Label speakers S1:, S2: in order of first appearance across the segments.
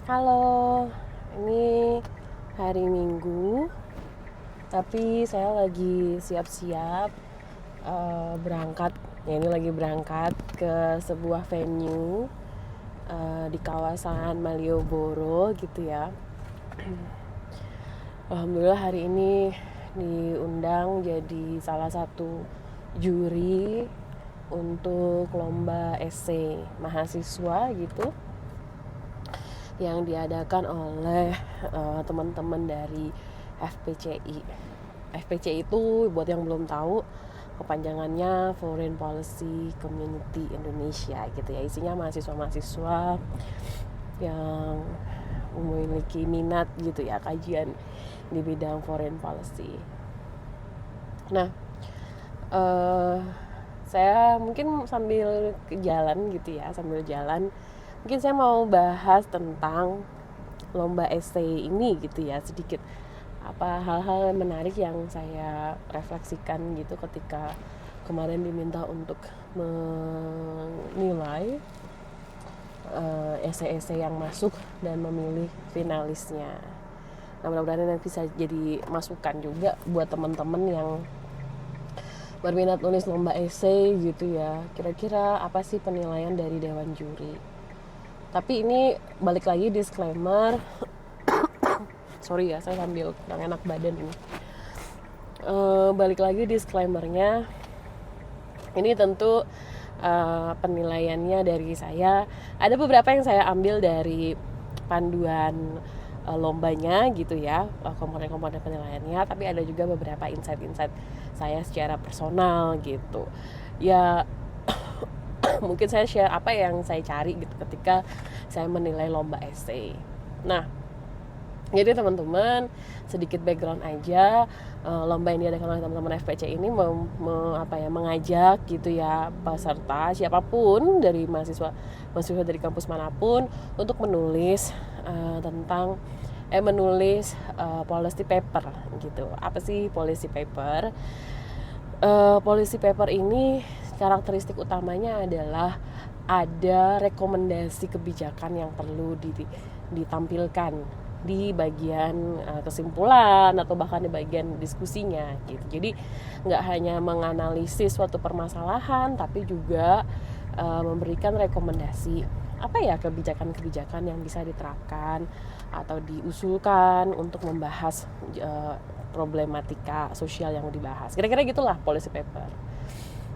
S1: Halo, ini hari Minggu, tapi saya lagi siap-siap berangkat. Ya, ini lagi berangkat ke sebuah venue di kawasan Malioboro gitu ya. Alhamdulillah hari ini diundang jadi salah satu juri untuk lomba esai mahasiswa gitu yang diadakan oleh teman-teman dari FPCI. FPCI itu buat yang belum tahu kepanjangannya Foreign Policy Community Indonesia gitu ya. Isinya mahasiswa-mahasiswa yang memiliki minat gitu ya kajian di bidang foreign policy. Nah, saya mungkin sambil jalan gitu ya, mungkin saya mau bahas tentang lomba esai ini gitu ya, sedikit hal-hal menarik yang saya refleksikan gitu ketika kemarin diminta untuk menilai esai-esai yang masuk dan memilih finalisnya. Nah, mudah-mudahan ini bisa jadi masukan juga buat teman-teman yang berminat nulis lomba esai gitu ya. Kira-kira apa sih penilaian dari dewan juri? Tapi ini balik lagi disclaimer. Sorry ya, saya sambil kurang enak badan ini. Balik lagi disclaimernya. Ini tentu penilaiannya dari saya. Ada beberapa yang saya ambil dari panduan lombanya gitu ya, komponen-komponen penilaiannya, tapi ada juga beberapa insight-insight saya secara personal gitu ya. Mungkin saya share apa yang saya cari gitu ketika saya menilai lomba esai. Nah, jadi teman-teman, sedikit background aja. Lomba ini diadakan oleh teman-teman FPC ini mengajak gitu ya peserta siapapun dari mahasiswa dari kampus manapun untuk menulis policy paper gitu. Apa sih policy paper? Policy paper ini karakteristik utamanya adalah ada rekomendasi kebijakan yang perlu ditampilkan di bagian kesimpulan atau bahkan di bagian diskusinya gitu. Jadi nggak hanya menganalisis suatu permasalahan, tapi juga memberikan rekomendasi apa ya kebijakan-kebijakan yang bisa diterapkan atau diusulkan untuk membahas problematika sosial yang dibahas. Kira-kira gitulah policy paper.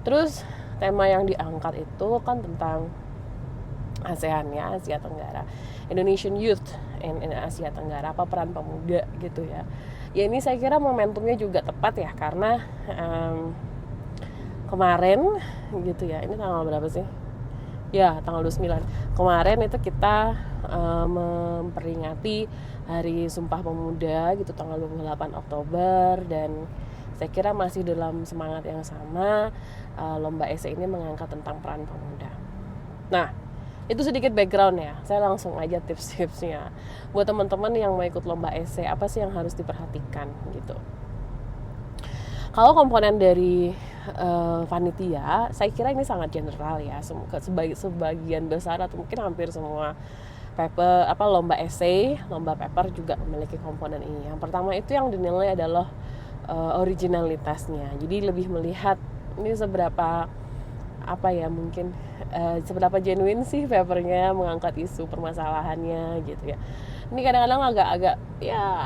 S1: Terus tema yang diangkat itu kan tentang ASEAN ya, Asia Tenggara, Indonesian Youth in Asia Tenggara, apa peran pemuda gitu ya. Ya ini saya kira momentumnya juga tepat ya, karena kemarin gitu ya, ini tanggal berapa sih? Ya, tanggal 29. Kemarin itu kita memperingati Hari Sumpah Pemuda gitu, tanggal 28 Oktober, dan saya kira masih dalam semangat yang sama. Lomba esai ini mengangkat tentang peran pemuda. Nah, itu sedikit background ya. Saya langsung aja tips-tipsnya. Buat teman-teman yang mau ikut lomba esai, apa sih yang harus diperhatikan gitu. Kalau komponen dari panitia, saya kira ini sangat general ya. Sebagian besar atau mungkin hampir semua lomba esai, lomba paper juga memiliki komponen ini. Yang pertama itu yang dinilai adalah originalitasnya. Jadi lebih melihat ini seberapa seberapa genuine sih papernya mengangkat isu permasalahannya gitu ya. Ini kadang-kadang agak ya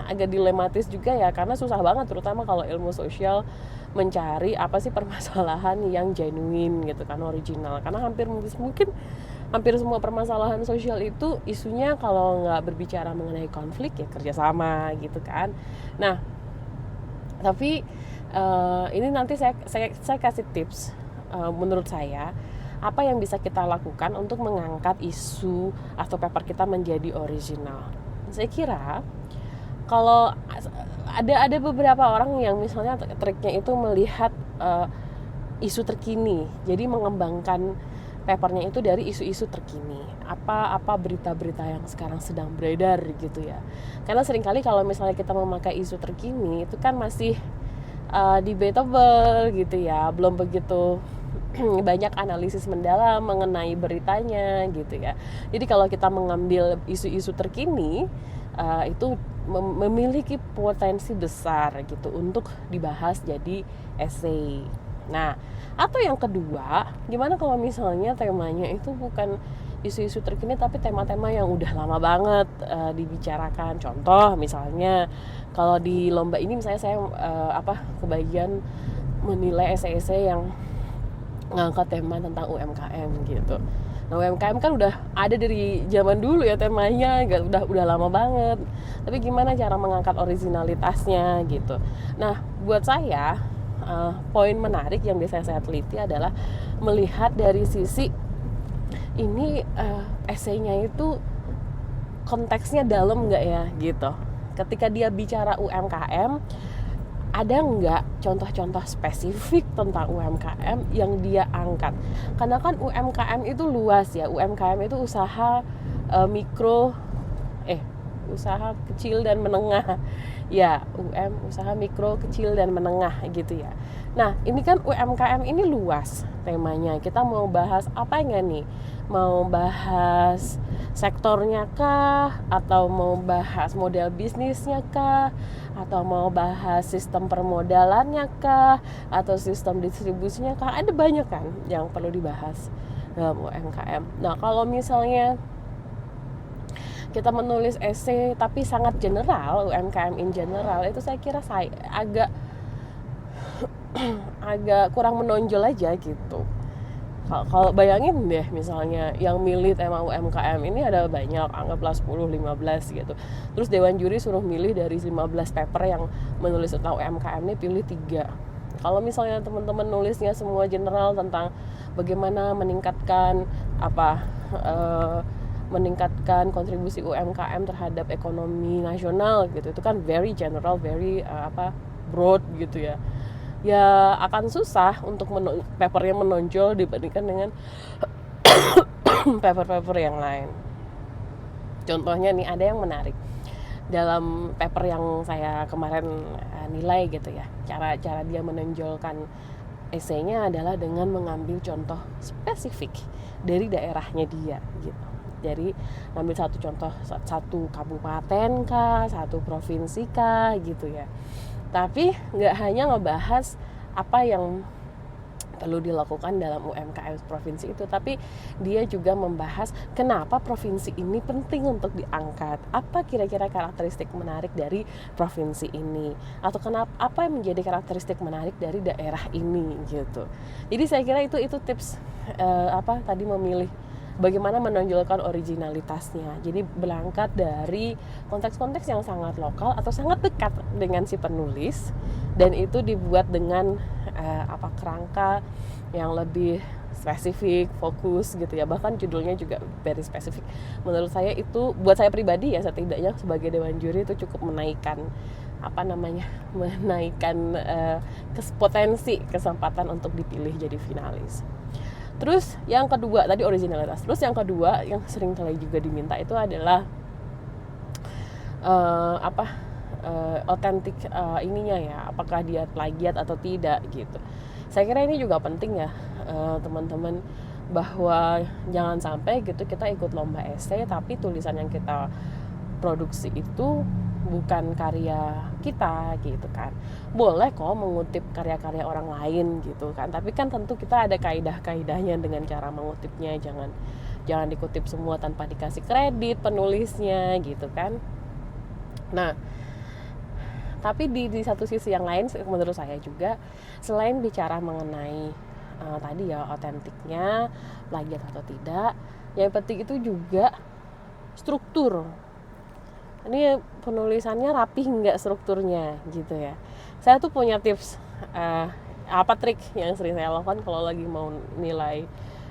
S1: agak dilematis juga ya, karena susah banget terutama kalau ilmu sosial mencari apa sih permasalahan yang genuine gitu kan, original. Karena mungkin hampir semua permasalahan sosial itu isunya kalau nggak berbicara mengenai konflik ya kerjasama gitu kan. Nah, tapi ini nanti saya kasih tips menurut saya apa yang bisa kita lakukan untuk mengangkat isu atau paper kita menjadi original. Saya kira kalau ada beberapa orang yang misalnya triknya itu melihat isu terkini, jadi mengembangkan papernya itu dari isu-isu terkini, apa berita-berita yang sekarang sedang beredar gitu ya. Karena seringkali kalau misalnya kita memakai isu terkini itu kan masih debatable gitu ya, belum begitu banyak analisis mendalam mengenai beritanya gitu ya. Jadi kalau kita mengambil isu-isu terkini itu memiliki potensi besar gitu untuk dibahas jadi essay. Nah, atau yang kedua, gimana kalau misalnya temanya itu bukan isu-isu terkini tapi tema-tema yang udah lama banget dibicarakan. Contoh misalnya kalau di lomba ini misalnya saya kebagian menilai essay-essay yang ngangkat tema tentang UMKM gitu. Nah, UMKM kan udah ada dari zaman dulu ya temanya, udah lama banget. Tapi gimana cara mengangkat originalitasnya gitu. Nah, buat saya poin menarik yang biasanya saya teliti adalah melihat dari sisi ini esainya itu konteksnya dalam nggak ya gitu. Ketika dia bicara UMKM, ada nggak contoh-contoh spesifik tentang UMKM yang dia angkat? Karena kan UMKM itu luas ya. UMKM itu usaha usaha kecil dan menengah. Ya, usaha mikro, kecil dan menengah gitu ya. Nah, ini kan UMKM ini luas temanya. Kita mau bahas apanya nih? Mau bahas sektornya kah? Atau mau bahas model bisnisnya kah? Atau mau bahas sistem permodalannya kah? Atau sistem distribusinya kah? Ada banyak kan yang perlu dibahas dalam UMKM. Nah, kalau misalnya kita menulis essay tapi sangat general, UMKM in general, itu saya kira saya agak kurang menonjol aja gitu. Kalau bayangin deh misalnya yang milih tema UMKM ini ada banyak, anggaplah 10-15 gitu. Terus Dewan Juri suruh milih dari 15 paper yang menulis tentang UMKM ini, pilih 3. Kalau misalnya teman-teman nulisnya semua general tentang bagaimana meningkatkan meningkatkan kontribusi UMKM terhadap ekonomi nasional gitu, itu kan very general, very broad gitu ya. Ya akan susah untuk papernya menonjol dibandingkan dengan paper-paper yang lain. Contohnya nih, ada yang menarik dalam paper yang saya kemarin nilai gitu ya. Cara dia menonjolkan esainya adalah dengan mengambil contoh spesifik dari daerahnya dia gitu. Jadi ngambil satu contoh, satu kabupaten kah, satu provinsi kah gitu ya. Tapi nggak hanya ngebahas apa yang perlu dilakukan dalam UMKM provinsi itu, tapi dia juga membahas kenapa provinsi ini penting untuk diangkat, apa kira-kira karakteristik menarik dari provinsi ini, atau apa yang menjadi karakteristik menarik dari daerah ini gitu. Jadi saya kira itu tips tadi memilih bagaimana menonjolkan originalitasnya. Jadi berangkat dari konteks-konteks yang sangat lokal atau sangat dekat dengan si penulis, dan itu dibuat dengan kerangka yang lebih spesifik, fokus gitu ya. Bahkan judulnya juga very spesifik. Menurut saya itu, buat saya pribadi ya, setidaknya sebagai Dewan Juri itu cukup menaikkan potensi kesempatan untuk dipilih jadi finalis. Terus yang kedua tadi originalitas. Terus yang kedua yang sering kali juga diminta itu adalah otentik ininya ya, apakah dia plagiat atau tidak gitu. Saya kira ini juga penting ya teman-teman, bahwa jangan sampai gitu kita ikut lomba essay tapi tulisan yang kita produksi itu bukan karya kita gitu kan. Boleh kok mengutip karya-karya orang lain gitu kan, tapi kan tentu kita ada kaidah-kaidahnya dengan cara mengutipnya. Jangan dikutip semua tanpa dikasih kredit penulisnya gitu kan. Nah, tapi di satu sisi yang lain menurut saya juga, selain bicara mengenai tadi ya otentiknya, plagiat atau tidak, yang penting itu juga struktur. Ini penulisannya rapih nggak strukturnya gitu ya. Saya tuh punya tips trik yang sering saya lakukan kalau lagi mau nilai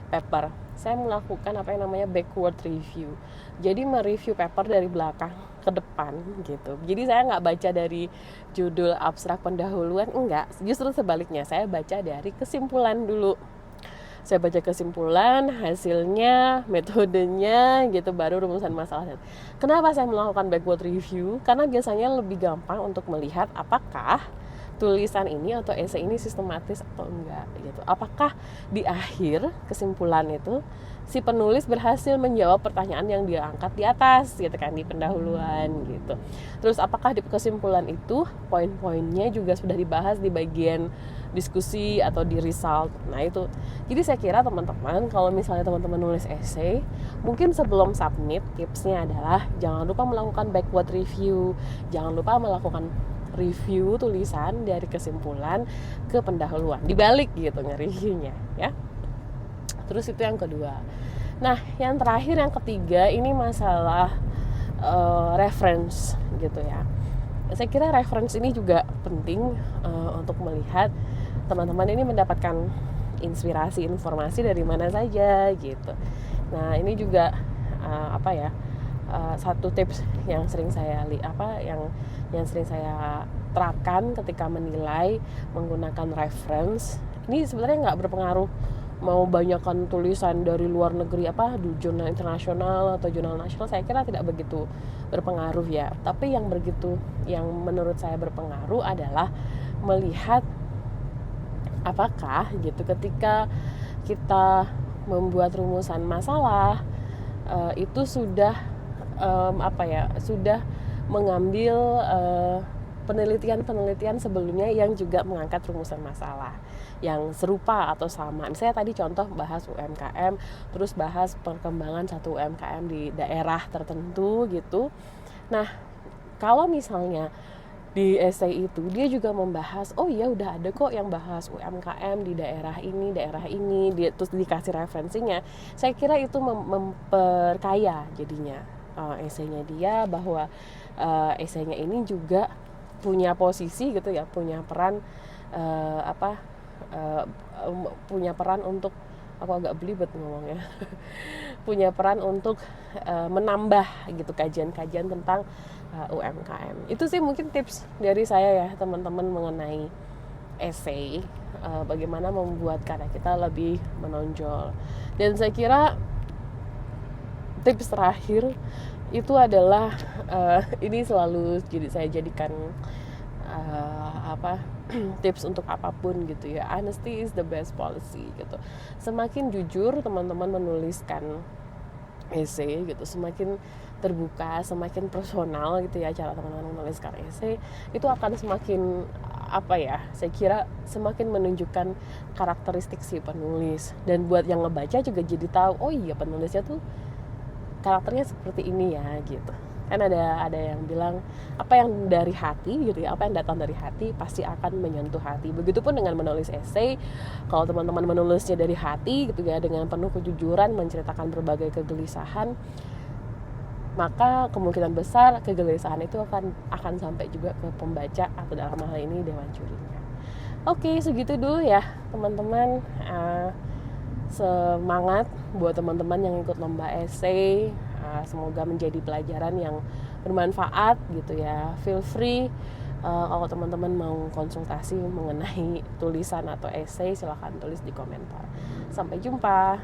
S1: paper. Saya melakukan apa yang namanya backward review. Jadi mereview paper dari belakang ke depan gitu. Jadi saya nggak baca dari judul abstrak pendahuluan, enggak. Justru sebaliknya, saya baca dari kesimpulan dulu. Saya baca kesimpulan, hasilnya, metodenya gitu, baru rumusan masalah. Kenapa saya melakukan backward review? Karena biasanya lebih gampang untuk melihat apakah tulisan ini atau esai ini sistematis atau enggak gitu. Apakah di akhir kesimpulan itu si penulis berhasil menjawab pertanyaan yang dia angkat di atas gitu kan, di pendahuluan gitu. Terus apakah di kesimpulan itu poin-poinnya juga sudah dibahas di bagian diskusi atau di result. Nah itu, jadi saya kira teman-teman kalau misalnya teman-teman nulis esai, mungkin sebelum submit tipsnya adalah jangan lupa melakukan backward review, jangan lupa melakukan review tulisan dari kesimpulan ke pendahuluan, dibalik gitu nge-reviewnya ya. Terus itu yang kedua. Nah yang terakhir, yang ketiga, ini masalah reference gitu ya. Saya kira reference ini juga penting untuk melihat teman-teman ini mendapatkan inspirasi informasi dari mana saja gitu. Nah ini juga satu tips yang sering saya yang sering saya terapkan ketika menilai menggunakan reference. Ini sebenarnya nggak berpengaruh mau banyakkan tulisan dari luar negeri di jurnal internasional atau jurnal nasional, saya kira tidak begitu berpengaruh ya. Tapi yang menurut saya berpengaruh adalah melihat apakah gitu ketika kita membuat rumusan masalah itu sudah sudah mengambil penelitian sebelumnya yang juga mengangkat rumusan masalah yang serupa atau sama. Misalnya tadi contoh bahas UMKM, terus bahas perkembangan satu UMKM di daerah tertentu gitu. Nah, kalau misalnya di esai itu dia juga membahas, oh iya udah ada kok yang bahas UMKM di daerah ini, dia terus dikasih referensinya. Saya kira itu memperkaya jadinya esainya dia, bahwa esainya ini juga punya posisi gitu ya, punya peran punya peran untuk, aku agak belibet ngomongnya punya peran untuk menambah gitu kajian-kajian tentang UMKM. Itu sih mungkin tips dari saya ya teman-teman mengenai esai, bagaimana membuat karya kita lebih menonjol. Dan saya kira tips terakhir itu adalah ini selalu saya jadikan tips untuk apapun gitu ya. Honesty is the best policy gitu. Semakin jujur teman-teman menuliskan esai gitu, semakin terbuka, semakin personal gitu ya cara teman-teman menuliskan esai, itu akan semakin saya kira semakin menunjukkan karakteristik si penulis. Dan buat yang ngebaca juga jadi tahu, oh iya penulisnya tuh karakternya seperti ini ya gitu. Kan ada yang bilang apa yang dari hati gitu ya, apa yang datang dari hati pasti akan menyentuh hati. Begitupun dengan menulis esai, kalau teman-teman menulisnya dari hati gitu ya, dengan penuh kejujuran menceritakan berbagai kegelisahan, maka kemungkinan besar kegelisahan itu akan sampai juga ke pembaca, atau dalam hal ini dewan jurinya. Oke, segitu dulu ya teman-teman. Semangat buat teman-teman yang ikut lomba esai. Semoga menjadi pelajaran yang bermanfaat gitu ya. Feel free kalau teman-teman mau konsultasi mengenai tulisan atau esai, silahkan tulis di komentar. Sampai jumpa.